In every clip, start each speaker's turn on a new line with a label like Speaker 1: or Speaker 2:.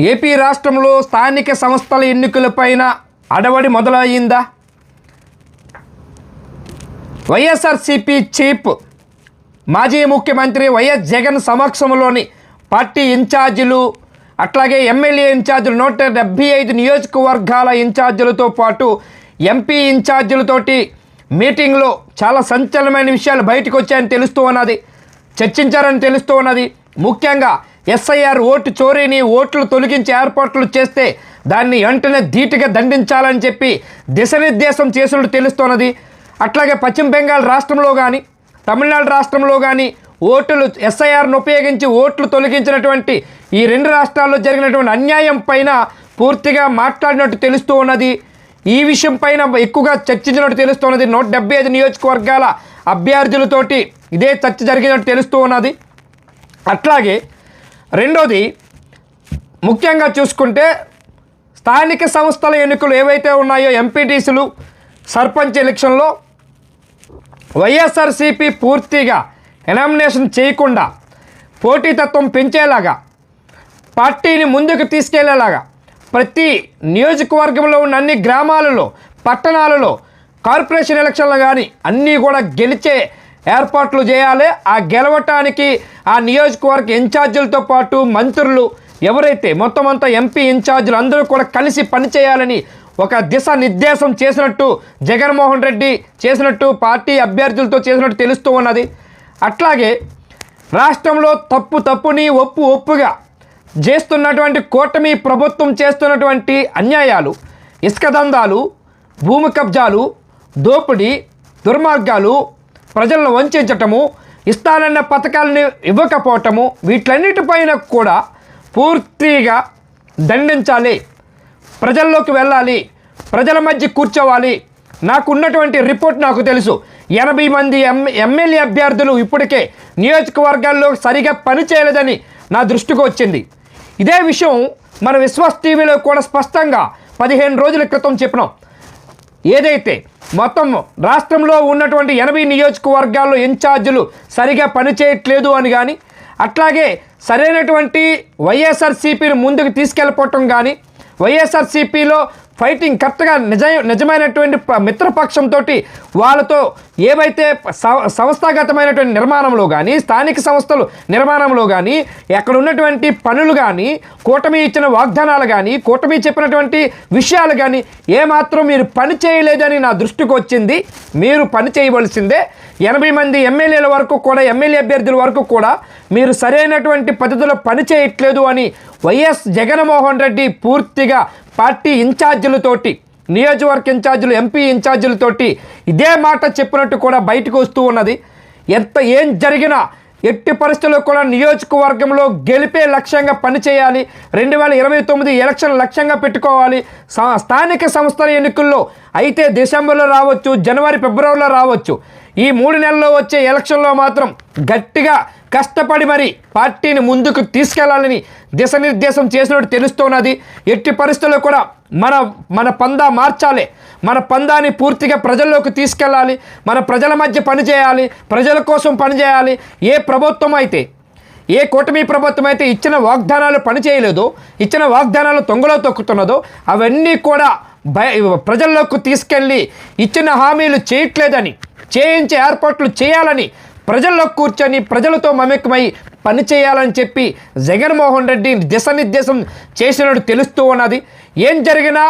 Speaker 1: AP రాష్ట్రంలో స్థానిక సంస్థల ఎన్నికలపైన అడవడి మొదలయ్యిందా? వైఎస్ఆర్సీపీ చీఫ్ మాజీ ముఖ్యమంత్రి వైఎస్ జగన్ సమక్షంలోని పార్టీ ఇన్ఛార్జీలు అట్లాగే ఎమ్మెల్యే ఇన్ఛార్జీలు 175 నియోజకవర్గాల ఇన్ఛార్జీలతో పాటు ఎంపీ ఇన్ఛార్జీలతోటి మీటింగ్లో చాలా సంచలనమైన విషయాలు బయటకు వచ్చాయని తెలుస్తూ ఉన్నది, చర్చించారని తెలుస్తూ ఉన్నది. ముఖ్యంగా ఎస్ఐఆర్ ఓటు చోరీని, ఓట్లు తొలగించి ఏర్పాట్లు చేస్తే దాన్ని వెంటనే ధీటుగా దండించాలని చెప్పి దిశానిర్దేశం చేసినట్టు తెలుస్తున్నది. అట్లాగే పశ్చిమ బెంగాల్ రాష్ట్రంలో కానీ తమిళనాడు రాష్ట్రంలో కానీ ఓట్లు ఎస్ఐఆర్ను ఉపయోగించి ఓట్లు తొలగించినటువంటి ఈ రెండు రాష్ట్రాల్లో జరిగినటువంటి అన్యాయం పైన పూర్తిగా మాట్లాడినట్టు తెలుస్తూ ఉన్నది. ఈ విషయం పైన ఎక్కువగా చర్చించినట్టు తెలుస్తున్నది. 175 నియోజకవర్గాల అభ్యర్థులతోటి ఇదే చర్చ జరిగినట్టు తెలుస్తూ ఉన్నది. అట్లాగే రెండోది ముఖ్యంగా చూసుకుంటే స్థానిక సంస్థల ఎన్నికలు ఏవైతే ఉన్నాయో ఎంపీటీసీలు, సర్పంచ్ ఎలక్షన్లో వైఎస్ఆర్సీపీ పూర్తిగా ఎనామినేషన్ చేయకుండా పోటీతత్వం పెంచేలాగా, పార్టీని ముందుకు తీసుకెళ్లేలాగా ప్రతి నియోజకవర్గంలో ఉన్న అన్ని గ్రామాలలో, పట్టణాలలో కార్పొరేషన్ ఎలక్షన్లు కానీ అన్నీ కూడా గెలిచే ఏర్పాట్లు చేయాలి. ఆ గెలవటానికి ఆ నియోజకవర్గ ఇన్ఛార్జీలతో పాటు మంత్రులు ఎవరైతే మొత్తం అంతా ఎంపీ ఇన్ఛార్జీలు అందరూ కూడా కలిసి పనిచేయాలని ఒక దిశానిర్దేశం చేసినట్టు జగన్మోహన్ రెడ్డి చేసినట్టు పార్టీ అభ్యర్థులతో చేసినట్టు తెలుస్తూ ఉన్నది. అట్లాగే రాష్ట్రంలో తప్పుని ఒప్పుగా చేస్తున్నటువంటి కూటమి ప్రభుత్వం చేస్తున్నటువంటి అన్యాయాలు, ఇసుక దందాలు, భూమి కబ్జాలు, దోపిడీ, దుర్మార్గాలు, ప్రజలను వంచటము, ఇస్తానన్న పథకాలను ఇవ్వకపోవటము, వీటన్నిటిపైన కూడా పూర్తిగా దండించాలి. ప్రజల్లోకి వెళ్ళాలి, ప్రజల మధ్య కూర్చోవాలి. నాకు ఉన్నటువంటి రిపోర్ట్ నాకు తెలుసు. 80 మంది ఎమ్మెల్యే అభ్యర్థులు ఇప్పటికే నియోజకవర్గాల్లో సరిగా పనిచేయలేదని నా దృష్టికి వచ్చింది. ఇదే విషయం మన విశ్వాస్ టీవీలో కూడా స్పష్టంగా 15 రోజుల క్రితం చెప్పినాం. ఏదైతే మొత్తం రాష్ట్రంలో ఉన్నటువంటి 80 నియోజకవర్గాల్లో ఇన్ఛార్జీలు సరిగా పనిచేయట్లేదు అని కానీ, అట్లాగే సరైనటువంటి వైఎస్ఆర్సీపీని ముందుకు తీసుకెళ్ళిపోవటం కానీ, వైఎస్ఆర్సీపీలో ఫైటింగ్ కరెక్ట్గా నిజమైనటువంటి మిత్రపక్షంతో వాళ్ళతో ఏవైతే సంస్థాగతమైనటువంటి నిర్మాణంలో కానీ, స్థానిక సంస్థలు నిర్మాణంలో కానీ, ఎక్కడ ఉన్నటువంటి పనులు కానీ, కూటమి ఇచ్చిన వాగ్దానాలు కానీ, కూటమి చెప్పినటువంటి విషయాలు కానీ ఏమాత్రం మీరు పని చేయలేదని నా దృష్టికి వచ్చింది. మీరు పని చేయవలసిందే. 80 మంది ఎమ్మెల్యేల వరకు కూడా, ఎమ్మెల్యే అభ్యర్థుల వరకు కూడా మీరు సరైనటువంటి పద్ధతిలో పని చేయట్లేదు అని వైఎస్ జగన్మోహన్ రెడ్డి పూర్తిగా పార్టీ ఇన్ఛార్జీలతోటి, నియోజకవర్గ ఇన్ఛార్జీలు, ఎంపీ ఇన్ఛార్జీలతోటి ఇదే మాట చెప్పినట్టు కూడా బయటకు వస్తూ ఉన్నది. ఏం జరిగినా ఎట్టి పరిస్థితుల్లో కూడా నియోజకవర్గంలో గెలిపే లక్ష్యంగా పనిచేయాలి. 2029 ఎలక్షన్ లక్ష్యంగా పెట్టుకోవాలి. స్థానిక సంస్థల ఎన్నికల్లో అయితే డిసెంబర్లో రావచ్చు, జనవరి, ఫిబ్రవరిలో రావచ్చు. ఈ 3 నెలల్లో వచ్చే ఎలక్షన్లో మాత్రం గట్టిగా కష్టపడి మరి పార్టీని ముందుకు తీసుకెళ్లాలని దిశానిర్దేశం చేసినట్టు తెలుస్తున్నది. ఎట్టి పరిస్థితుల్లో కూడా మన పందా మార్చాలి. మన పందాన్ని పూర్తిగా ప్రజల్లోకి తీసుకెళ్ళాలి. మన ప్రజల మధ్య పనిచేయాలి, ప్రజల కోసం పనిచేయాలి. ఏ ప్రభుత్వం అయితే, ఏ కూటమి ప్రభుత్వం అయితే ఇచ్చిన వాగ్దానాలు పనిచేయలేదో, ఇచ్చిన వాగ్దానాలు తొంగలో తొక్కుతున్నదో అవన్నీ కూడా ప్రజల్లోకి తీసుకెళ్ళి ఇచ్చిన హామీలు చేయట్లేదని, చేయించే ఏర్పాట్లు చేయాలని, ప్రజల్లో కూర్చొని ప్రజలతో మమేకమై పనిచేయాలని చెప్పి జగన్మోహన్ రెడ్డి దిశానిర్దేశం చేసినట్టు తెలుస్తూ ఉన్నది. ఏం జరిగినా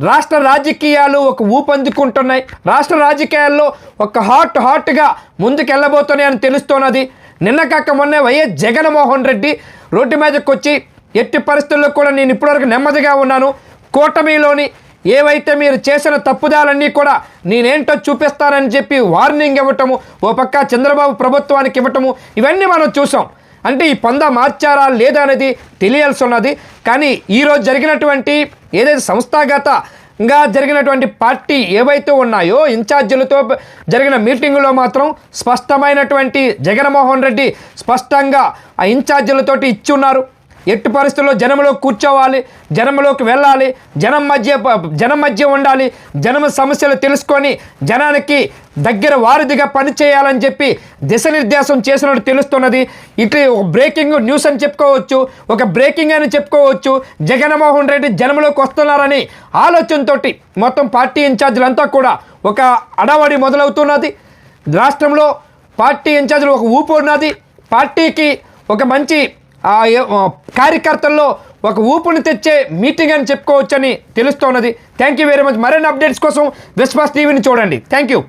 Speaker 1: రాష్ట్ర రాజకీయాలు ఒక ఊపందుకుంటున్నాయి. రాష్ట్ర రాజకీయాల్లో ఒక హాట్గా ముందుకు వెళ్ళబోతున్నాయని తెలుస్తున్నది. నిన్న కాక మొన్న వైఎస్ జగన్మోహన్ రెడ్డి రోడ్డు మీదకి వచ్చి ఎట్టి పరిస్థితుల్లో కూడా నేను ఇప్పటివరకు నెమ్మదిగా ఉన్నాను, కూటమిలోని ఏవైతే మీరు చేసిన తప్పుదాలన్నీ కూడా నేనేంటో చూపిస్తానని చెప్పి వార్నింగ్ ఇవ్వటము, ఓ పక్క చంద్రబాబు ప్రభుత్వానికి ఇవ్వటము, ఇవన్నీ మనం చూసాం. అంటే ఈ పందా మార్చారా లేదా అనేది తెలియాల్సి ఉన్నది. కానీ ఈరోజు జరిగినటువంటి ఏదైతే సంస్థాగతంగా జరిగినటువంటి పార్టీ ఏవైతే ఉన్నాయో ఇన్ఛార్జీలతో జరిగిన మీటింగులో మాత్రం స్పష్టమైనటువంటి జగన్మోహన్ రెడ్డి స్పష్టంగా ఆ ఇన్ఛార్జీలతోటి ఇచ్చి ఉన్నారు. ఎట్టి పరిస్థితుల్లో జనంలో కూర్చోవాలి, జనంలోకి వెళ్ళాలి, జనం మధ్య ఉండాలి, జనం సమస్యలు తెలుసుకొని జనానికి దగ్గర వారధిగా పనిచేయాలని చెప్పి దిశనిర్దేశం చేసినట్టు తెలుస్తున్నది. ఇటు ఒక బ్రేకింగ్ న్యూస్ అని చెప్పుకోవచ్చు, ఒక బ్రేకింగ్ అని చెప్పుకోవచ్చు. జగన్మోహన్ రెడ్డి జనంలోకి వస్తున్నారని ఆలోచనతోటి మొత్తం పార్టీ ఇన్ఛార్జీలంతా కూడా ఒక అడవడి మొదలవుతున్నది. రాష్ట్రంలో పార్టీ ఇన్ఛార్జీలు ఒక ఊపు ఉన్నది. పార్టీకి ఒక మంచి కార్యకర్తల్లో ఒక ఊపుని తెచ్చే మీటింగ్ అని చెప్పుకోవచ్చని తెలుస్తున్నది. Thank you very much. మరిన్ని అప్డేట్స్ కోసం విశ్వాస్ టీవీని చూడండి. Thank you.